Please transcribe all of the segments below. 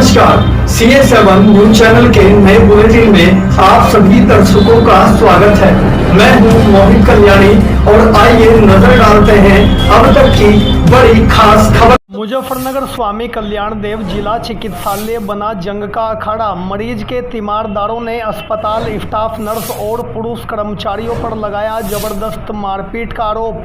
नमस्कार, CA7 news channel के नए बुलेटिन में आप सभी दर्शकों का स्वागत है। मैं हूं मोहित कल्याणी और आइए नजर डालते हैं अब तक की बड़ी खास खबर। मुजफ्फरनगर स्वामी कल्याण देव जिला चिकित्सालय बना जंग का अखाड़ा। मरीज के तीमारदारों ने अस्पताल स्टाफ, नर्स और पुरुष कर्मचारियों पर लगाया जबरदस्त मारपीट का आरोप।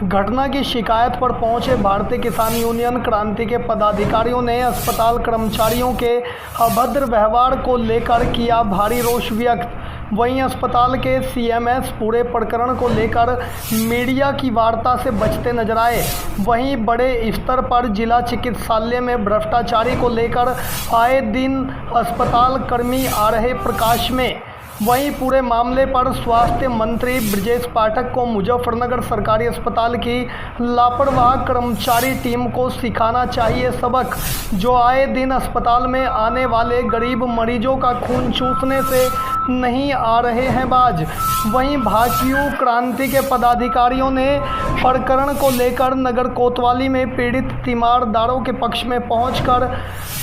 घटना की शिकायत पर पहुंचे भारतीय किसान यूनियन क्रांति के पदाधिकारियों ने अस्पताल कर्मचारियों के अभद्र व्यवहार को लेकर किया भारी रोष व्यक्त। वहीं अस्पताल के CMS पूरे प्रकरण को लेकर मीडिया की वार्ता से बचते नजर आए। वहीं बड़े स्तर पर जिला चिकित्सालय में भ्रष्टाचारी को लेकर आए दिन अस्पताल कर्मी आ रहे प्रकाश में। वहीं पूरे मामले पर स्वास्थ्य मंत्री ब्रजेश पाठक को मुजफ्फरनगर सरकारी अस्पताल की लापरवाह कर्मचारी टीम को सिखाना चाहिए सबक, जो आए दिन अस्पताल में आने वाले गरीब मरीजों का खून चूसने से नहीं आ रहे हैं बाज। वहीं भाकियू क्रांति के पदाधिकारियों ने प्रकरण को लेकर नगर कोतवाली में पीड़ित तीमारदारों के पक्ष में पहुंचकर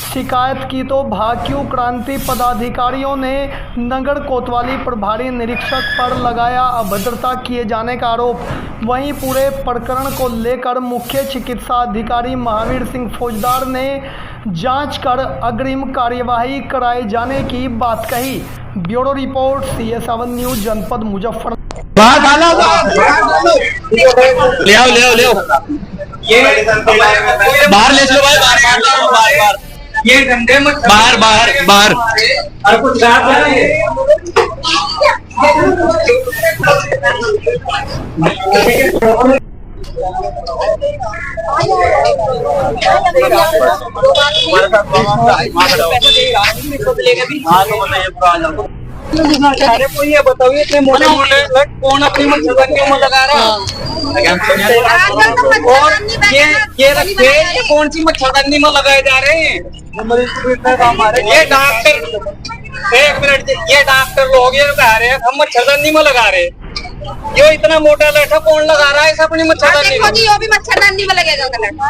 शिकायत की, तो भाकियू क्रांति पदाधिकारियों ने नगर कोतवाली प्रभारी निरीक्षक पर लगाया अभद्रता किए जाने का आरोप। वहीं पूरे प्रकरण को लेकर मुख्य चिकित्सा अधिकारी महावीर सिंह फौजदार ने जांच कर अग्रिम कार्यवाही कराए जाने की बात कही। ब्यूरो रिपोर्ट, CA7 न्यूज, जनपद मुजफ्फर। ले आओ ये बाहर ले चलो भाई, ये डंडे मत बाहर और कुछ अरे कोई ये बताओ, इतने मोटे मोटे कौन अपनी मच्छरदानी में लगा रहा है? और ये रखे, ये कौन सी मच्छरदानी में लगाए जा रहे हैं? ये डॉक्टर, एक मिनट, ये डॉक्टर लोग ये कह रहे हैं हम मच्छरदानी में लगा रहे हैं। ये इतना मोटा लठा कौन लगा रहा है इस अपनी मच्छरदानी में? ये भी मच्छरदानी में लगेगा लठा।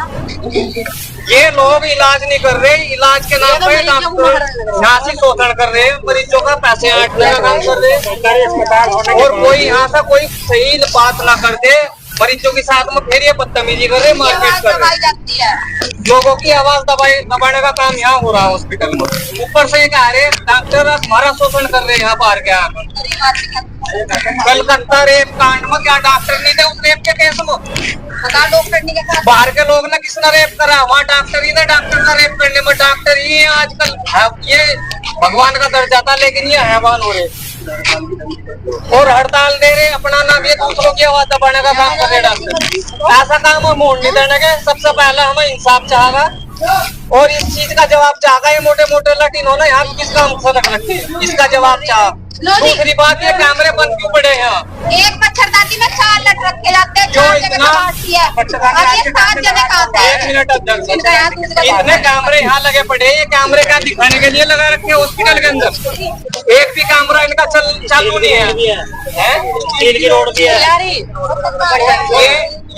ये लोग इलाज नहीं कर रहे, इलाज के नाम पे डॉक्टर झांसी शोषण कर रहे हैं, मरीजों का पैसे आटने का काम कर रहे हैं। और कोई यहाँ से कोई सही बात ना कर दे, मरीजों के साथ में फिर ये बदतमीजी कर रहे, मारपीट कर रहे। लोगों की आवाज दबाने का काम यहाँ हो रहा है हॉस्पिटल में। ऊपर से ये कह रहे डॉक्टर हमारा शोषण कर रहे हैं यहाँ बाहर के आकर। कलकत्ता रेप कांड में क्या डॉक्टर नहीं थे उस रेप के केस में? डॉक्टर नहीं के बाहर के लोग ने किसने रेप करा? वहाँ डॉक्टर ही था, डॉक्टर का रेप करने में डॉक्टर ही है आजकल। ये भगवान का दर्जा था, लेकिन ये हैवान हो रहे और हड़ताल दे रहे, अपना नाम ये दूसरों की आवाज दबाने का काम कर रहे डॉक्टर। ऐसा काम हम मोड़ नहीं देने के। सबसे पहले हमें इंसाफ चाहेगा और इस चीज का जवाब चाहेगा। ये मोटे मोटे लट इन्होंने यहाँ किस काम से रख रखे, इसका जवाब चाह। दूसरी बात, ये कैमरे बंद क्यों पड़े हैं? एक मच्छरदानी में 4 लट रखे जाते हैं, जो इतना इतने कैमरे यहाँ लगे पड़े, ये कैमरे क्या दिखाने के लिए लगा रखे हॉस्पिटल के अंदर? एक भी कैमरा इनका चालू नहीं है। की रोड भी है।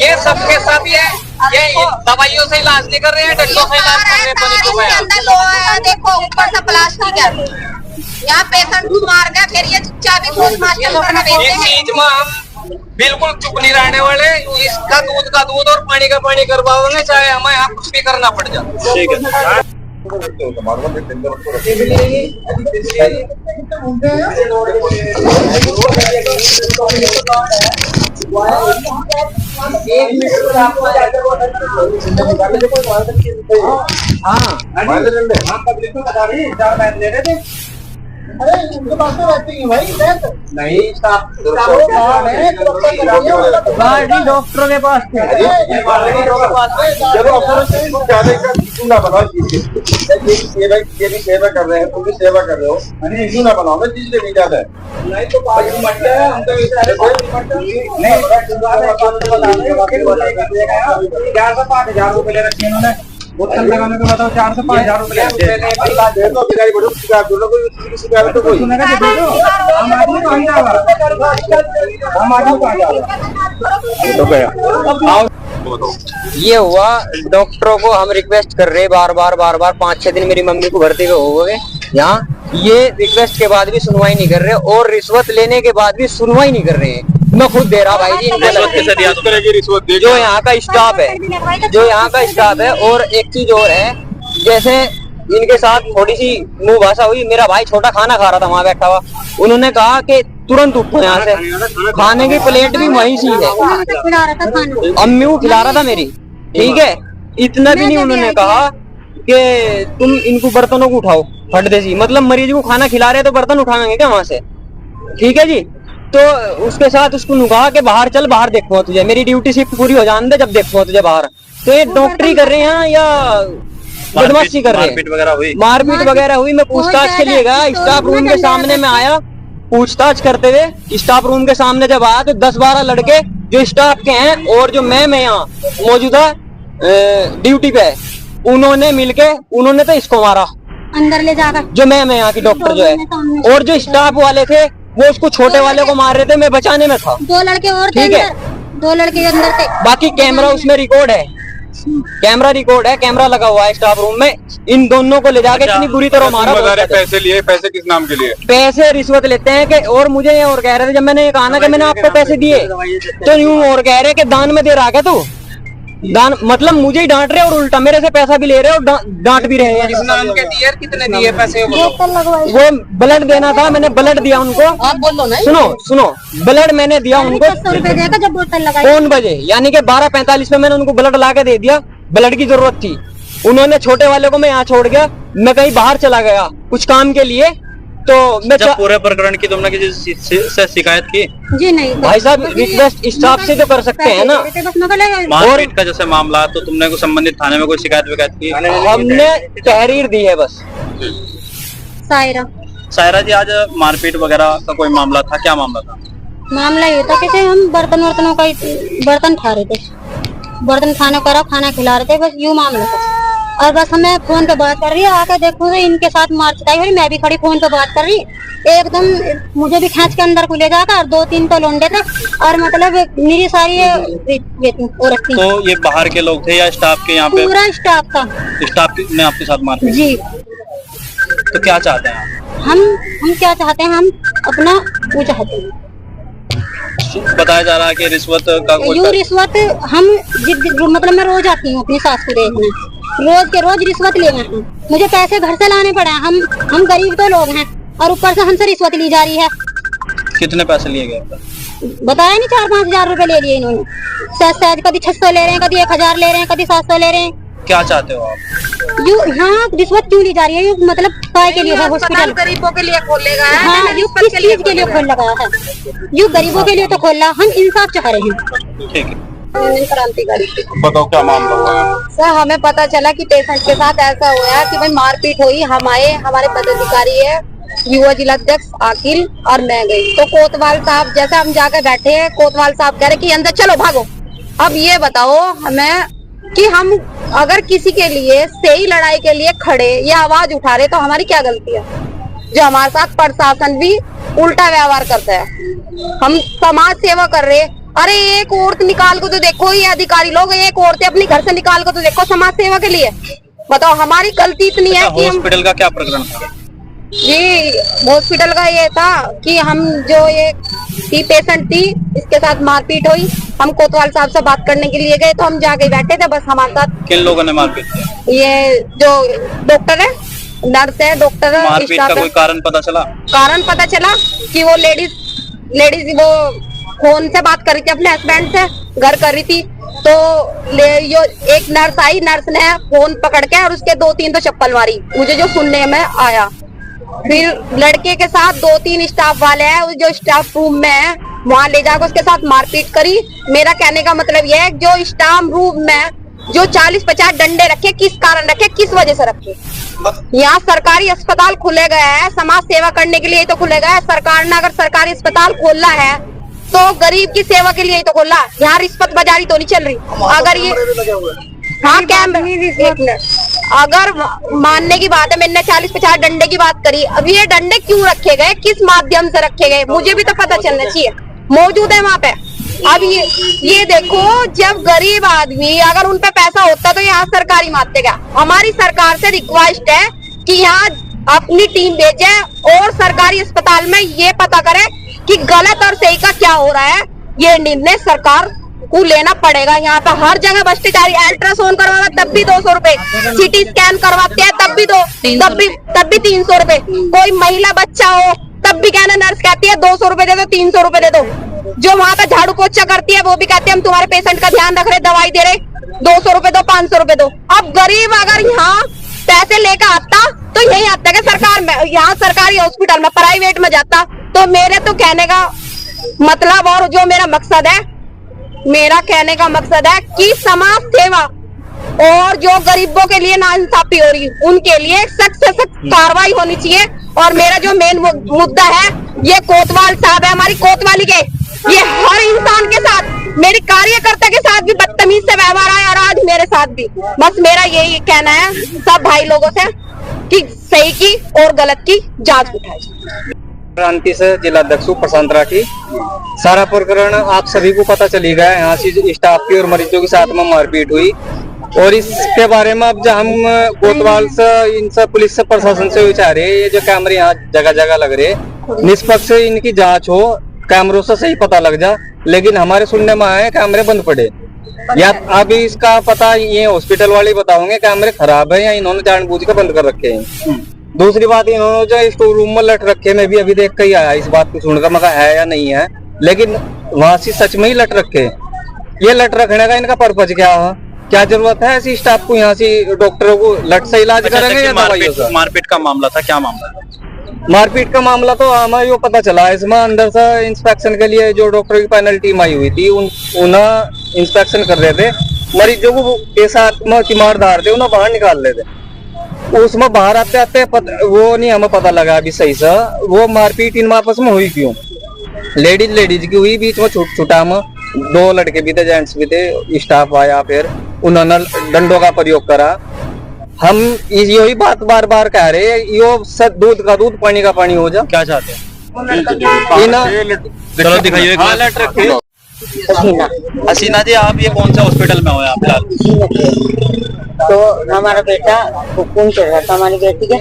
ये सबके सब ये दवाइयों से इलाज नहीं कर रहे हैं, डंडों से इलाज कर रहे हैं। देखो ऊपर से प्लास्टिक है, यहाँ पेशेंट को मार गया, फिर ये चाबी खोज इस चीज में हम बिल्कुल चुप नहीं रहने वाले। इसका दूध का दूध और पानी का पानी करवाओगे, चाहे हमें यहाँ कुछ भी करना पड़ जाए। ठीक है। अरे उनके पास तो रहती है भाई, नहीं डॉक्टरों के पास ना बनाओ, ये भी सेवा कर रहे हैं, तुम भी सेवा कर रहे हो, इशू ना बनाओ ना चीज लेनी ज्यादा है। नहीं तो हम तो 4,000 रुपए ले रखे इन्होंने। बोतल लगाने के बताओ 4 से 5,000 रुपए हम आदमी आपको बताओ। ये हुआ, डॉक्टरों को हम रिक्वेस्ट कर रहे बार बार 5-6 दिन मेरी मम्मी को भर्ती हो गए यहाँ, ये रिक्वेस्ट के बाद भी सुनवाई नहीं कर रहे और रिश्वत लेने के बाद भी सुनवाई नहीं कर रहे हैं। मैं खुद दे रहा भाई जी, रिश्वत कैसे दिया? इस तरह की रिश्वत दे जो यहाँ का स्टाफ है, और एक चीज और है, जैसे इनके साथ थोड़ी सी मुंह भाषा हुई। मेरा भाई छोटा खाना खा रहा था वहाँ बैठा हुआ, उन्होंने कहा कि तुरंत उठो यहाँ से, खाने की प्लेट भी वहीं सी है, अम्मी को खिला रहा था मेरी, ठीक है। इतना भी नहीं उन्होंने कहा कि तुम इनको बर्तनों को उठाओ फटदे सी, मतलब मरीज को खाना खिला रहे तो बर्तन उठाएंगे क्या वहां से, ठीक है जी। तो उसके साथ उसको कहा कि बाहर चल, बाहर देखो तुझे, मेरी ड्यूटी शिफ्ट पूरी हो जाने दे, जब देखो तुझे बाहर। तो ये डॉक्टरी कर रहे हैं या बदमाशी कर रहे हैं? मारपीट वगैरह हुई। मैं पूछताछ के लिए गया, स्टाफ रूम के सामने में आया, पूछताछ करते हुए स्टाफ रूम के सामने जब आया तो 10-12 लड़के जो स्टाफ के हैं और जो मैं यहाँ मौजूदा ड्यूटी पे है, उन्होंने मिलके उन्होंने तो इसको मारा अंदर ले जाकर, जो मैं यहाँ की डॉक्टर जो है, और जो स्टाफ वाले थे वो उसको छोटे वाले को मार रहे थे, मैं बचाने में था। 2 लड़के और थे, ठीक है, 2 लड़के अंदर थे। बाकी कैमरा उसमें रिकॉर्ड है, कैमरा लगा हुआ है स्टाफ रूम में। इन दोनों को ले जाके इतनी बुरी तरह मारा। पैसे लिए, पैसे किस नाम के लिए? पैसे रिश्वत लेते हैं कि, और मुझे ये और कह रहे थे जब मैंने ये कहा ना कि मैंने आपको पैसे दिए, तो यूं और कह रहे कि दान में दे रहा है तू, दान मतलब मुझे ही डांट रहे और उल्टा मेरे से पैसा भी ले रहे और डांट भी रहे हैं। कितने दिए पैसे? वो ब्लड देना था, मैंने ब्लड दिया उनको। आप बोलो ना, सुनो ब्लड मैंने दिया उनको 100 रुपए देगा जब बोतल लगाई। कौन बजे, यानी कि 12:45 में मैंने उनको ब्लड ला के दे दिया, ब्लड की जरूरत थी। उन्होंने छोटे वाले को मैं यहाँ छोड़ गया, मैं कहीं बाहर चला गया कुछ काम के लिए। तो मैं जब पूरे प्रकरण की तुमने किसी से शिकायत की? जी नहीं भाई साहब, रिक्वेस्ट स्टाफ से तो कर सकते हैं ना। मारपीट का जैसे मामला, तो तुमने को संबंधित थाने में कोई शिकायत विकायत की? हमने तहरीर दी है बस। सायरा जी, आज मारपीट वगैरह का कोई मामला था? क्या मामला था? मामला ये था कि हम बर्तनों का बर्तन खा रहे थे, बर्तन खाना खिला रहे थे, बस यूं मामला था। और बस हमें फोन पे बात कर रही है, आकर देखो तो इनके साथ मारपीटाई हो रही, मैं भी खड़ी फोन पे बात कर रही, एकदम मुझे भी खींच के अंदर को ले जाकर, और 2-3 तो लौंडे थे, और मतलब मेरी सारी औरत थी। तो ये बाहर के लोग थे या स्टाफ के? यहाँ पे पूरा स्टाफ था। स्टाफ ने आपके साथ मारपीट? जी। तो क्या चाहते हैं हम क्या चाहते हैं? हम अपना वो चाहते हैं। बताया जा रहा है कि रिश्वत का कोई रिश्वत हम मतलब मैं रोज आती हूँ अपनी सास को देखने, रोज के रोज रिश्वत ले हैं। मुझे पैसे घर से लाने पड़े हैं, हम गरीब तो लोग हैं, और ऊपर से हमसे रिश्वत ली जा रही है। कितने पैसे लिए गए? बताया नहीं, 4-5 हजार रुपए ले लिए इन्होंने। शायद कभी 600 ले रहे हैं, कभी 1000 ले रहे हैं, कभी 700 ले रहे हैं। क्या चाहते हो आप? हाँ, रिश्वत क्यों ली जा रही है? मतलब काय के लिए है? हॉस्पिटल गरीबों के लिए खोलेगा है। हाँ, यू किस चीज के लिए खोल लगा है? यू गरीबों के लिए तो खोला, हम इंसाफ चाह रहे हैं। ठीक है, क्रांतिकारी। बताओ क्या मामला हुआ है? सर, हमें पता चला कि पेशेंट के साथ ऐसा हुआ कि भाई मारपीट हुई। हम आए, हमारे पदाधिकारी है युवा जिला अध्यक्ष आकिल और मैं गई, तो कोतवाल साहब जैसे हम जाकर बैठे हैं, कोतवाल साहब कह रहे कि अंदर चलो भागो। अब ये बताओ हमें कि हम अगर किसी के लिए सही लड़ाई के लिए खड़े या आवाज उठा रहे तो हमारी क्या गलती है? जो हमारे साथ प्रशासन भी उल्टा व्यवहार करता है। हम समाज सेवा कर रहे, अरे एक औरत निकाल को तो देखो, ये अधिकारी लोग एक औरतें अपनी घर से निकाल को तो देखो समाज सेवा के लिए। बताओ हमारी गलती इतनी है कि हॉस्पिटल का क्या प्रकरण था? जी, हॉस्पिटल का ये था कि हम जो ये पेशेंट थी, इसके साथ मारपीट हुई। हम कोतवाल साहब से बात करने के लिए गए तो हम जाके बैठे थे, बस हमारे साथ। किन लोगों ने मारपीट की? ये जो डॉक्टर है, नर्स है, डॉक्टर है। मारपीट का कोई कारण पता चला? कारण पता चला कि वो लेडीज वो फोन से बात कर रही थी अपने हस्बैंड से, घर कर रही थी। तो यो एक नर्स आई, नर्स ने फोन पकड़ के और उसके 2-3 तो चप्पल मारी, मुझे जो सुनने में आया। फिर लड़के के साथ 2-3 स्टाफ वाले हैं, जो स्टाफ रूम में है, वहाँ ले जाकर उसके साथ मारपीट करी। मेरा कहने का मतलब यह है, जो स्टाफ रूम में जो 40-50 डंडे रखे, किस कारण रखे, किस वजह से रखे? यहाँ सरकारी अस्पताल खुले गया है, समाज सेवा करने के लिए तो खुले गया है। सरकार ने अगर सरकारी अस्पताल खोला है तो गरीब की सेवा के लिए ही तो खोला। यहाँ रिश्वत बाजारी तो नहीं चल रही। अगर ये हाँ कैमरा, अगर मानने की बात है, मैंने 40-50 डंडे की बात करी, अब ये डंडे क्यों रखे गए, किस माध्यम से रखे गए, मुझे भी तो पता चलना चाहिए। मौजूद है वहाँ पे, अब ये देखो, जब गरीब आदमी अगर उन पे पैसा होता तो यहाँ सरकारी मारते क्या। हमारी सरकार से रिक्वेस्ट है कि यहाँ अपनी टीम भेजे और सरकारी अस्पताल में ये पता करे कि गलत और सही का क्या हो रहा है। ये निर्णय सरकार को लेना पड़ेगा। यहाँ पे हर जगह भ्रष्टाचारी, अल्ट्रासाउंड करवाओ तब भी 200 रुपए, सीटी स्कैन करवाते हैं तब भी 300 रुपए, कोई महिला बच्चा हो तब भी कहना, नर्स कहती है 200 रुपए दे दो, 300 रुपए दे दो। जो वहाँ पे झाड़ू पोछा करती है वो भी कहते हैं हम तुम्हारे पेशेंट का ध्यान रख रहे, दवाई दे रहे, 200 रुपए दो, 500 रुपए दो। अब गरीब अगर यहाँ पैसे लेकर आता तो यही आता है कि सरकार में, यहाँ सरकारी हॉस्पिटल में, प्राइवेट में जाता। तो मेरे तो कहने का मतलब और जो मेरा मकसद है, मेरा कहने का मकसद है कि समाज सेवा और जो गरीबों के लिए नाइंसाफी हो रही है उनके लिए सख्त से सख्त कार्रवाई होनी चाहिए। और मेरा जो मेन मुद्दा है, ये कोतवाल साहब है, हमारी कोतवाली के, ये हर इंसान के साथ, मेरे कार्यकर्ता के साथ भी बदतमीज से व्यवहार है और आज मेरे साथ भी। बस मेरा यही कहना है सब भाई लोगों से कि सही की और गलत की जांच उठाए। क्रांति से जिलाध्यक्ष प्रशांत राठी। सारा प्रकरण आप सभी को पता चली गया। यहाँ से स्टाफ की और मरीजों के साथ में मारपीट हुई और इसके बारे में अब जब हम कोतवाल से, इनसे, पुलिस से, प्रशासन से विचार रहे, ये जो कैमरे यहाँ जगह जगह लग रहे, निष्पक्ष इनकी जांच हो, कैमरों से सही पता लग जा। लेकिन हमारे सुनने में आए कैमरे बंद पड़े, या अभी इसका पता ये हॉस्पिटल वाले बताओगे कैमरे खराब है या इन्होंने जानबूझ के बंद कर रखे हैं। दूसरी बात, इन्होंने जो स्टोर रूम में लट रखे, मैं भी अभी देख के ही आया इस बात को सुनकर, मगर है या नहीं है, लेकिन वहां से सच में ही लट रखे। ये लट रखने का इनका पर्पज क्या है? क्या जरूरत है ऐसी स्टाफ को? यहाँ से डॉक्टरों को लट से इलाज करेंगे या दवाइयों से? मारपीट का मामला था, क्या मामला था? मारपीट का मामला तो हमें यो पता चला, इसमें अंदर से इंस्पेक्शन के लिए जो डॉक्टर की पैनल टीम आई हुई थी, उन्हें इंस्पेक्शन कर रहे थे, मरीजों को के साथ में तीमारदार थे, उन्हें बाहर निकाल रहे थे। उसमें बाहर आते आते वो नहीं हमें पता लगा अभी सही से वो मारपीट इन आपस में हुई क्यों। लेडीज की हुई, बीच में छुटा में 2 लड़के भी थे, जेंट्स भी थे, स्टाफ आया, फिर उन्होंने डंडों का प्रयोग करा। हम यही बात बार बार कह रहे, यो सब दूध का दूध, पानी का पानी हो जा। क्या चाहते हैं? चलो दिखाइए। हसीना जी, आप ये कौन सा हॉस्पिटल में हो आप फिलहाल? तो हमारा बेटा खून चढ़ रहा था हमारी बेटी के,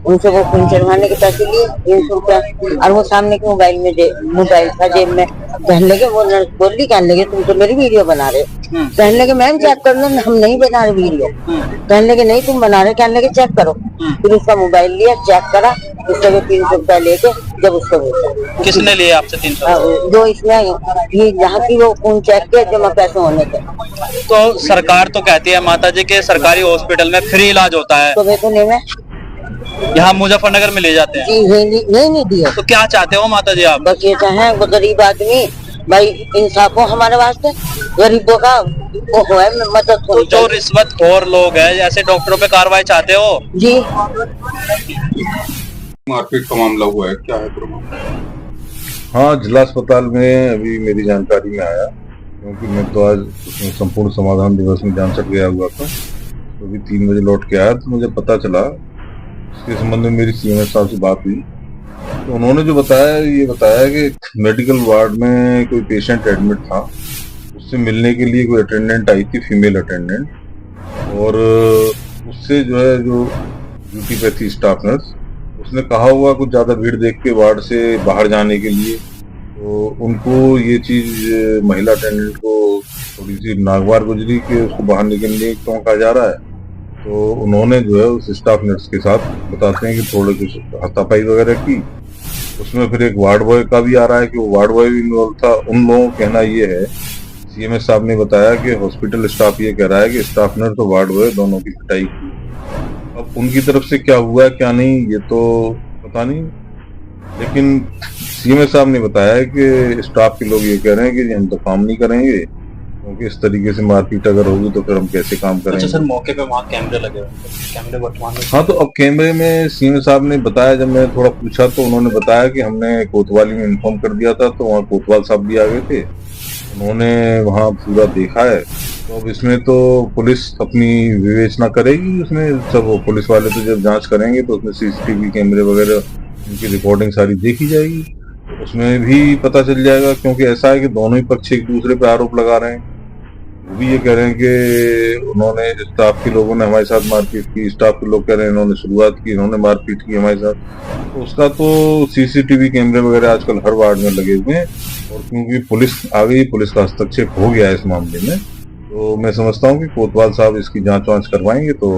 उनसे वो खून चढ़वाने के पैसे लिए 300 रुपया, और वो सामने के मोबाइल था जेब में। कहने लगे, वो नर्स बोल रही, कहने लगे तुम तो मेरी वीडियो बना रहे। कहने लगे मैम चेक कर लो, हम नहीं बना रहे वीडियो। कहने लगे नहीं तुम बना रहे, कहने लगे चेक करो। फिर उसका मोबाइल लिया, चेक करा, उससे 300 रुपया लेके जब उसको भेजा। किसने लिए आपसे 300? जो इसमें यहाँ की वो खून चेक के जमा पैसे होने थे। तो सरकार तो कहती है माता जी के सरकारी हॉस्पिटल में फ्री इलाज होता है, तो देखो नहीं, मैं यहाँ मुजफ्फरनगर में ले जाते हैं। जी नहीं दिया। तो क्या चाहते हो माता जी आप? बस ये चाहे वो गरीब आदमी भाई इंसाफ हो हमारे वास्ते, गरीबों का वो है मदद हो। तो जो रिश्वतखोर लोग हैं, जैसे डॉक्टरों पे कार्रवाई चाहते हो? जी। मारपीट का मामला हुआ है, क्या है प्रमाण? हाँ, जिला अस्पताल में अभी मेरी जानकारी में आया, क्योंकि मैं तो आज संपूर्ण समाधान दिवस में जानसठ गया हुआ था, तो अभी 3 बजे लौट के आया, तो मुझे पता चला, इसके संबंध में मेरी सीएमएस साहब से बात हुई, तो उन्होंने जो बताया, ये बताया कि मेडिकल वार्ड में कोई पेशेंट एडमिट था, उससे मिलने के लिए कोई अटेंडेंट आई थी, फीमेल अटेंडेंट, और उससे जो है जो ड्यूटी पे थी स्टाफ नर्स, उसने कहा हुआ कुछ ज्यादा भीड़ देख के वार्ड से बाहर जाने के लिए, तो उनको ये चीज महिला अटेंडेंट को थोड़ी सी नागवार गुजरी कि उसको बाहर निकलने क्यों कहा जा रहा है, तो उन्होंने जो है उस स्टाफ नर्स के साथ बताते हैं कि थोड़े कुछ हाथापाई वगैरह की। उसमें फिर एक वार्ड बॉय का भी आ रहा है कि वो वार्ड बॉय भी इन्वॉल्व था। उन लोगों का कहना ये है, सीएमएस साहब ने बताया कि हॉस्पिटल स्टाफ ये कह रहा है कि स्टाफ नर्स और वार्ड बॉय दोनों की पिटाई की। अब उनकी तरफ से क्या हुआ है क्या नहीं ये तो पता नहीं, लेकिन सीएमएस साहब ने बताया है कि स्टाफ के लोग ये कह रहे हैं कि हम तो काम नहीं करेंगे, क्योंकि इस तरीके से मारपीट अगर होगी तो फिर हम कैसे काम करेंगे। अच्छा सर, मौके पे वहाँ कैमरे लगे हुए, कैमरे वर्तमान में? हाँ, तो अब कैमरे में सीएम साहब ने बताया, जब मैं थोड़ा पूछा तो उन्होंने बताया कि हमने कोतवाली में इन्फॉर्म कर दिया था, तो वहाँ कोतवाल साहब भी आ गए थे, उन्होंने वहाँ पूरा देखा है। तो अब इसमें तो पुलिस अपनी विवेचना करेगी, उसमें सब पुलिस वाले तो जब जांच करेंगे तो उसमें सीसीटीवी कैमरे वगैरह उनकी रिकॉर्डिंग सारी देखी जाएगी, उसमें भी पता चल जाएगा, क्योंकि ऐसा है कि दोनों ही पक्ष एक दूसरे पे आरोप लगा रहे हैं। वो भी ये कह रहे हैं कि उन्होंने, स्टाफ के लोगों ने हमारे साथ मारपीट की, स्टाफ के लोग कह रहे हैं इन्होंने शुरुआत की, इन्होंने मारपीट की हमारे साथ। तो उसका तो सीसीटीवी कैमरे वगैरह आजकल हर वार्ड में लगे हुए हैं, और क्योंकि पुलिस आ गई, पुलिस का हस्तक्षेप हो गया है इस मामले में, तो मैं समझता हूँ कि कोतवाल साहब इसकी जांच वांच करवाएंगे तो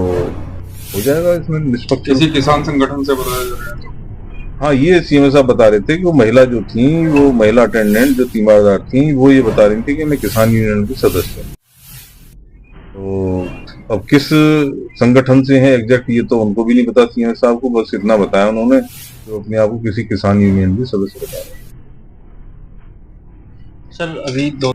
हो जाएगा इसमें निष्पक्ष। किसी किसान संगठन से बताया जा रहा है? हाँ, ये सीएम साहब बता रहे थे कि वो महिला जो थी, वो महिला अटेंडेंट जो तीमारदार थी, वो ये बता रही थी कि मैं किसान यूनियन की सदस्य हूँ। तो अब किस संगठन से है एग्जैक्ट ये तो उनको भी नहीं पता सीएम साहब को, बस इतना बताया उन्होंने जो अपने आप को किसी किसान यूनियन की सदस्य बता रहे हैं। सर अभी दो